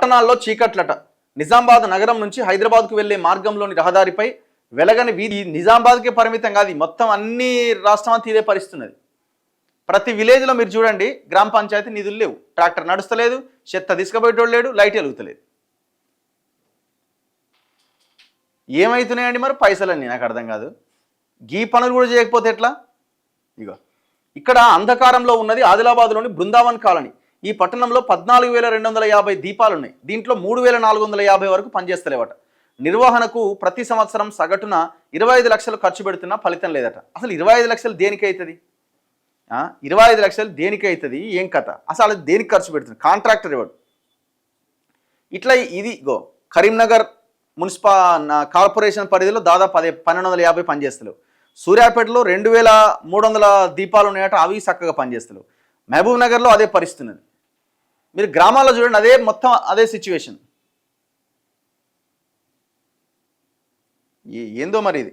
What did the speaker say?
పట్టణాల్లో చీకట్లట. నిజామాబాద్ నగరం నుంచి హైదరాబాద్కు వెళ్లే మార్గంలోని రహదారిపై వెలగని వీధి. నిజామాబాద్కే పరిమితం కాదు, మొత్తం అన్ని రాష్ట్రం అంతా ఇదే పరిస్థితున్నది. ప్రతి విలేజ్లో మీరు చూడండి, గ్రామ పంచాయతీ నిధులు లేవు, ట్రాక్టర్ నడుస్తలేదు, చెత్త తీసుకుపోయేటోడు లేడు, లైట్ వెలుగుతలేదు. ఏమవుతున్నాయండి మరి పైసలన్నీ? నాకు అర్థం కాదు. గీ పనులు కూడా చేయకపోతే ఎట్లా? ఇగో ఇక్కడ అంధకారంలో ఉన్నది ఆదిలాబాద్లోని బృందావన్ కాలనీ. ఈ పట్టణంలో 14,250 దీపాలున్నాయి. దీంట్లో 3,450 వరకు పనిచేస్తలేవట. నిర్వహణకు ప్రతి సంవత్సరం సగటున 25 లక్షలు ఖర్చు పెడుతున్నా ఫలితం లేదట. అసలు 25 లక్షలు దేనికి అవుతుంది? 25 లక్షలు దేనికి అవుతుంది? ఏం కథ? అసలు దేనికి ఖర్చు పెడుతుంది? కాంట్రాక్టర్ ఎవడు? ఇట్లా ఇది కరీంనగర్ కార్పొరేషన్ పరిధిలో దాదాపు 1,250 పనిచేస్తలేవు. సూర్యాపేటలో 2,300 దీపాలు ఉన్నాయట, అవి చక్కగా పనిచేస్తలేవు. మహబూబ్ నగర్లో అదే పరిస్థితి ఉన్నది. మీరు గ్రామాల్లో చూడండి, అదే మొత్తం అదే సిచ్యువేషన్. ఏందో మరి ఇది.